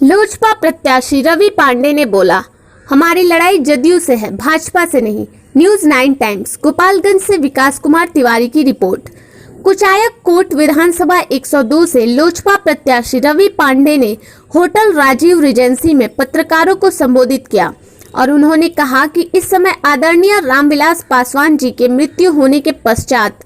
लोजपा प्रत्याशी रवि पांडे ने बोला, हमारी लड़ाई जदयू से है, भाजपा से नहीं। न्यूज 9 टाइम्स गोपालगंज से विकास कुमार तिवारी की रिपोर्ट। कुचायक कोट विधानसभा 102 से लोजपा प्रत्याशी रवि पांडे ने होटल राजीव रिजेंसी में पत्रकारों को संबोधित किया और उन्होंने कहा कि इस समय आदरणीय रामविलास पासवान जी के मृत्यु होने के पश्चात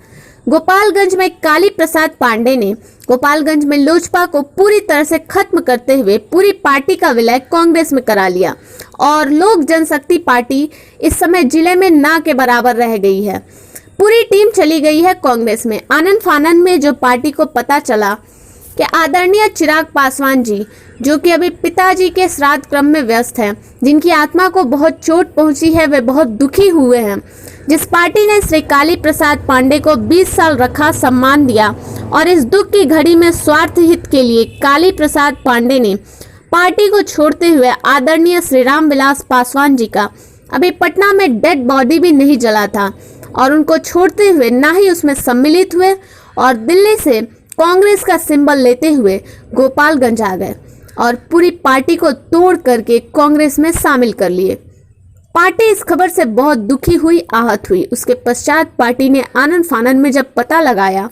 गोपालगंज में काली प्रसाद पांडे ने गोपालगंज में लोजपा को पूरी तरह से खत्म करते हुए पूरी पार्टी का विलय कांग्रेस में करा लिया और लोक जनशक्ति पार्टी इस समय जिले में ना के बराबर रह गई है। पूरी टीम चली गई है कांग्रेस में। आनन फानन में जो पार्टी को पता चला कि आदरणीय चिराग पासवान जी, जो कि अभी पिताजी के श्राद्ध क्रम में व्यस्त हैं, जिनकी आत्मा को बहुत चोट पहुंची है, वे बहुत दुखी हुए हैं। जिस पार्टी ने श्री काली प्रसाद पांडे को 20 साल रखा, सम्मान दिया और इस दुख की घड़ी में स्वार्थ हित के लिए काली प्रसाद पांडे ने पार्टी को छोड़ते हुए आदरणीय श्री रामविलास पासवान जी का अभी पटना में डेड बॉडी भी नहीं जला था और उनको छोड़ते हुए ना ही उसमें सम्मिलित हुए और दिल्ली से कांग्रेस का सिंबल लेते हुए गोपालगंज आ गए और पूरी पार्टी को तोड़ करके कांग्रेस में शामिल कर लिए। पार्टी इस खबर से बहुत दुखी हुई, आहत हुई। उसके पश्चात पार्टी ने आनन फानन में जब पता लगाया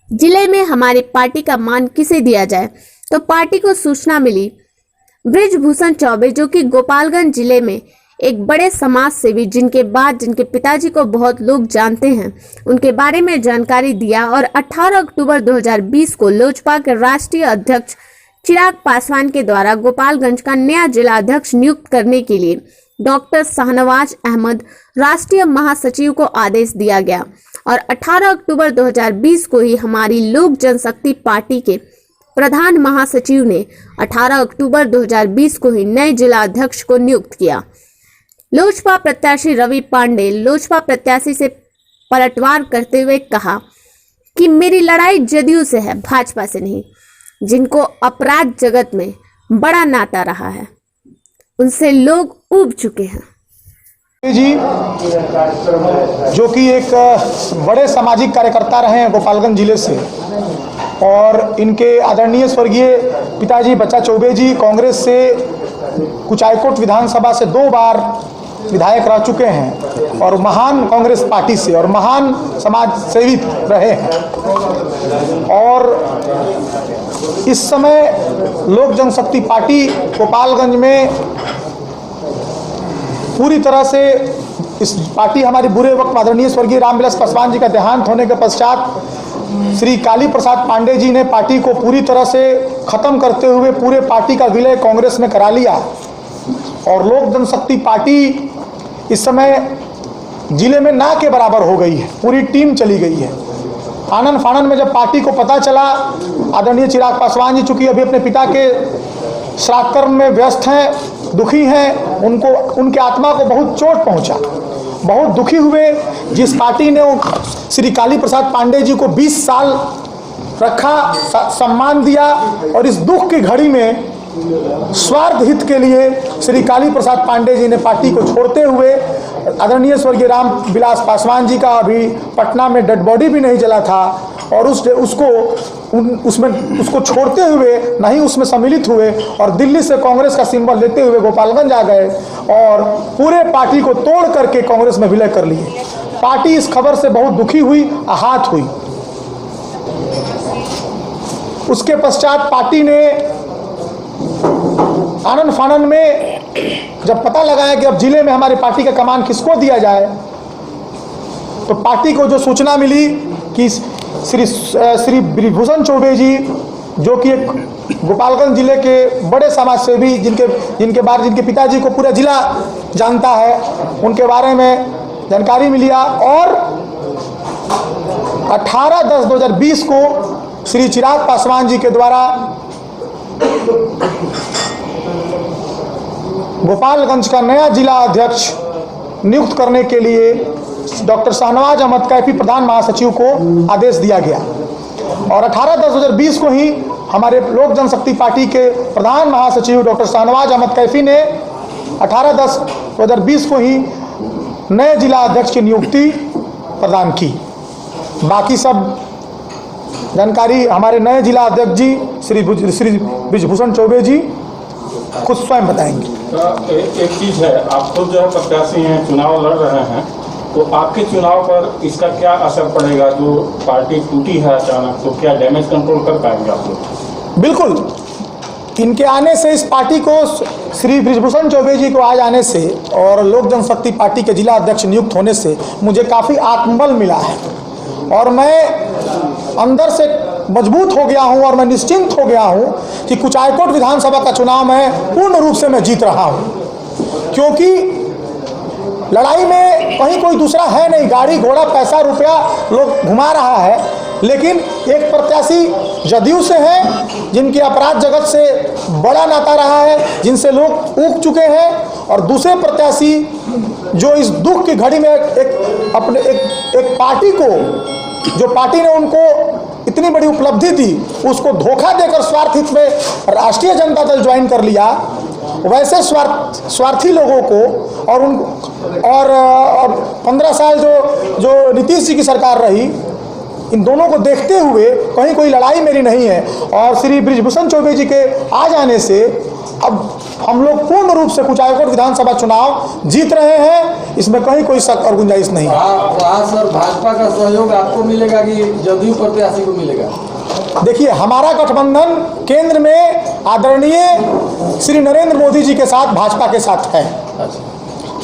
जिले में हमारी पार्टी का मान किसे दिया जाए, तो पार्टी को सूचना मिली बृजभूषण चौबे, जो कि गोपालगंज जिले में एक बड़े समाज सेवी, जिनके पिताजी को बहुत लोग जानते हैं, उनके बारे में जानकारी दिया और 18 अक्टूबर 2020 को लोजपा के राष्ट्रीय अध्यक्ष चिराग पासवान के द्वारा गोपालगंज का नया जिला अध्यक्ष नियुक्त करने के लिए डॉक्टर शाहनवाज अहमद राष्ट्रीय महासचिव को आदेश दिया गया और 18 अक्टूबर 2020 को ही हमारी लोक जनशक्ति पार्टी के प्रधान महासचिव ने 18 अक्टूबर 2020 को ही नए जिला अध्यक्ष को नियुक्त किया। लोजपा प्रत्याशी रवि पांडे लोजपा प्रत्याशी से पलटवार करते हुए कहा कि मेरी लड़ाई जदयू से है, भाजपा से नहीं। जिनको अपराध जगत में बड़ा नाता रहा है, उनसे लोग ऊब चुके हैं। जी, जो कि एक बड़े सामाजिक कार्यकर्ता रहे हैं गोपालगंज जिले से और इनके आदरणीय स्वर्गीय पिताजी बच्चा चौबे जी कांग्रेस से कुचायकोट विधानसभा से 2 बार विधायक रह चुके हैं और महान कांग्रेस पार्टी से और महान समाज सेवी रहे हैं और इस समय लोक जनशक्ति पार्टी गोपालगंज में पूरी तरह से इस पार्टी हमारी बुरे वक्त आदरणीय स्वर्गीय रामविलास पासवान जी का देहांत होने के पश्चात श्री काली प्रसाद पांडे जी ने पार्टी को पूरी तरह से खत्म करते हुए पूरे पार्टी का विलय कांग्रेस में करा लिया और लोक जनशक्ति पार्टी इस समय जिले में ना के बराबर हो गई है। पूरी टीम चली गई है। आनन फानन में जब पार्टी को पता चला, आदरणीय चिराग पासवान जी चूंकि अभी अपने पिता के श्राद्ध कर्म में व्यस्त हैं, दुखी हैं, उनके आत्मा को बहुत चोट पहुंचा, बहुत दुखी हुए। जिस पार्टी ने श्री काली प्रसाद पांडे जी को 20 साल रखा, सम्मान दिया और इस दुख की घड़ी में स्वार्थ हित के लिए श्री काली प्रसाद पांडे जी ने पार्टी को छोड़ते हुए आदरणीय स्वर्गीय रामविलास पासवान जी का अभी पटना में डेड बॉडी भी नहीं जला था और उसको छोड़ते हुए नहीं उसमें सम्मिलित हुए और दिल्ली से कांग्रेस का सिंबल लेते हुए गोपालगंज आ गए और पूरे पार्टी को तोड़ करके कांग्रेस में विलय कर लिए। पार्टी इस खबर से बहुत दुखी हुई, आहत हुई। उसके पश्चात पार्टी ने आनन फानन में जब पता लगाया कि अब जिले में हमारी पार्टी का कमान किसको दिया जाए, तो पार्टी को जो सूचना मिली कि श्री बृजभूषण चौबे जी, जो कि एक गोपालगंज जिले के बड़े समाज सेवी, जिनके पिताजी को पूरा जिला जानता है, उनके बारे में जानकारी मिली और 18/10/2020 को श्री चिराग पासवान जी के द्वारा गोपालगंज का नया जिला अध्यक्ष नियुक्त करने के लिए डॉक्टर शाहनवाज अहमद कैफी प्रधान महासचिव को आदेश दिया गया और 18/10/2020 को ही हमारे लोक जनशक्ति पार्टी के प्रधान महासचिव डॉक्टर शाहनवाज अहमद कैफी ने 18/10/2020 को ही नए जिला अध्यक्ष की नियुक्ति प्रदान की। बाकी सब जानकारी हमारे नए जिला अध्यक्ष जी श्री बृजभूषण चौबे जी खुद स्वयं बताएंगे। एक चीज़ है, आप खुद जो है प्रत्याशी हैं, चुनाव लड़ रहे हैं, तो आपके चुनाव पर इसका क्या असर पड़ेगा? जो पार्टी टूटी है अचानक, तो क्या डैमेज कंट्रोल कर पाएंगे आप लोग? बिल्कुल, इनके आने से इस पार्टी को, श्री बृजभूषण चौबे जी को आज आने से और लोक जनशक्ति पार्टी के जिला अध्यक्ष नियुक्त होने से मुझे काफ़ी आत्मबल मिला है और मैं अंदर से मजबूत हो गया हूं और मैं निश्चिंत हो गया हूं कि कुचायकोट विधानसभा का चुनाव मैं पूर्ण रूप से मैं जीत रहा हूं, क्योंकि लड़ाई में कहीं कोई दूसरा है नहीं। गाड़ी घोड़ा पैसा रुपया लोग घुमा रहा है, लेकिन एक प्रत्याशी जदयू से हैं जिनके अपराध जगत से बड़ा नाता रहा है, जिनसे लोग ऊब चुके हैं, और दूसरे प्रत्याशी जो इस दुख की घड़ी में एक पार्टी को, जो पार्टी ने उनको इतनी बड़ी उपलब्धि दी, उसको धोखा देकर स्वार्थित में राष्ट्रीय जनता दल ज्वाइन कर लिया। वैसे स्वार्थी लोगों को और 15 साल जो नीतीश जी की सरकार रही, इन दोनों को देखते हुए कहीं कोई लड़ाई मेरी नहीं है। और श्री बृजभूषण चौबे जी के आ जाने से अब हम लोग पूर्ण रूप से कुचायकोट विधानसभा चुनाव जीत रहे हैं, इसमें कहीं कोई शक और गुंजाइश नहीं है। वहाँ सर भाजपा का सहयोग आपको मिलेगा कि जदयू प्रत्याशी को मिलेगा? देखिए, हमारा गठबंधन केंद्र में आदरणीय श्री नरेंद्र मोदी जी के साथ, भाजपा के साथ है।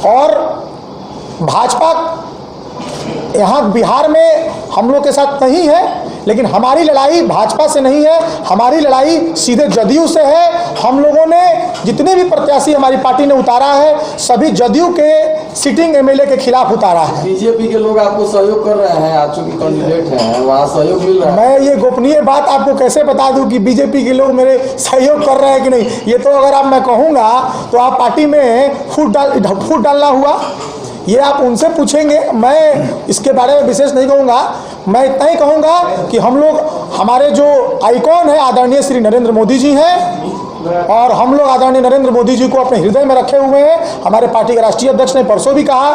और भाजपा यहाँ बिहार में हम लोग के साथ नहीं है, लेकिन हमारी लड़ाई भाजपा से नहीं है, हमारी लड़ाई सीधे जदयू से है। हम लोगों ने जितने भी प्रत्याशी हमारी पार्टी ने उतारा है, सभी जदयू के सिटिंग एमएलए के खिलाफ उतारा है। बीजेपी के लोग आपको सहयोग कर रहे हैं, आप चूंकि कैंडिडेट हैं, वहाँ सहयोग मिल रहा है। मैं ये गोपनीय बात आपको कैसे बता दूं कि बीजेपी के लोग मेरे सहयोग कर रहे हैं कि नहीं? ये तो अगर आप मैं कहूँगा तो आप पार्टी में फूट डालना हुआ, ये आप उनसे पूछेंगे। मैं इसके बारे में विशेष नहीं कहूँगा। मैं इतना ही कहूँगा कि हम लोग, हमारे जो आइकॉन है आदरणीय श्री नरेंद्र मोदी जी हैं, और हम लोग आदरणीय नरेंद्र मोदी जी को अपने हृदय में रखे हुए हैं। हमारे पार्टी के राष्ट्रीय अध्यक्ष ने परसों भी कहा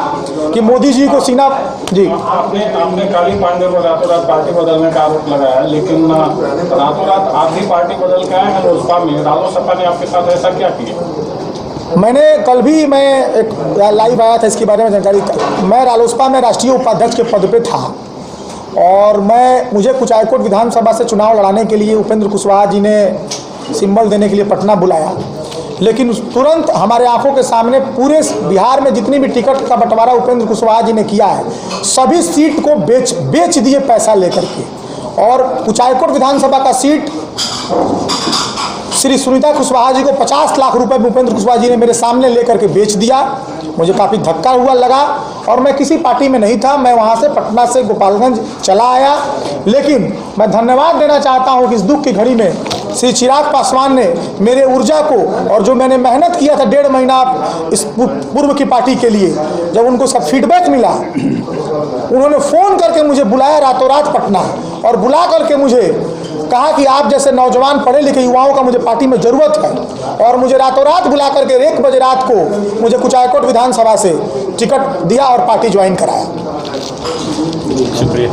कि मोदी जी को सीना जी। आपने काली पांडे को रातों रात पार्टी बदलने का आरोप लगाया, लेकिन रातों रात आप भी पार्टी बदल के आए हैं लोजपा में। रालोसपा ने आपके साथ ऐसा क्या किया? मैंने कल भी मैं एक लाइव आया था, इसके बारे में जानकारी। मैं रालोसपा में राष्ट्रीय उपाध्यक्ष के पद पे था और मुझे कुचायकोट विधानसभा से चुनाव लड़ाने के लिए उपेंद्र कुशवाहा जी ने सिंबल देने के लिए पटना बुलाया, लेकिन तुरंत हमारे आंखों के सामने पूरे बिहार में जितनी भी टिकट का बंटवारा उपेंद्र कुशवाहा जी ने किया है, सभी सीट को बेच दिए पैसा लेकर के। और कुचायकोट विधानसभा का सीट श्री सुनीता कुशवाहा जी को 50 लाख रुपए में उपेंद्र कुशवाहा जी ने मेरे सामने लेकर के बेच दिया। मुझे काफ़ी धक्का हुआ लगा और मैं किसी पार्टी में नहीं था। मैं वहाँ से पटना से गोपालगंज चला आया, लेकिन मैं धन्यवाद देना चाहता हूँ कि इस दुख की घड़ी में श्री चिराग पासवान ने मेरे ऊर्जा को, और जो मैंने मेहनत किया था 1.5 महीना इस पूर्व की पार्टी के लिए, जब उनको सब फीडबैक मिला, उन्होंने फ़ोन करके मुझे बुलाया रातों रात पटना, और बुला करके मुझे कहा कि आप जैसे नौजवान पढ़े लिखे युवाओं का मुझे पार्टी में ज़रूरत है। और मुझे रातों रात बुला करके 1 बजे रात को मुझे कुचायकोट विधानसभा से टिकट दिया और पार्टी ज्वाइन कराया। शुक्रिया।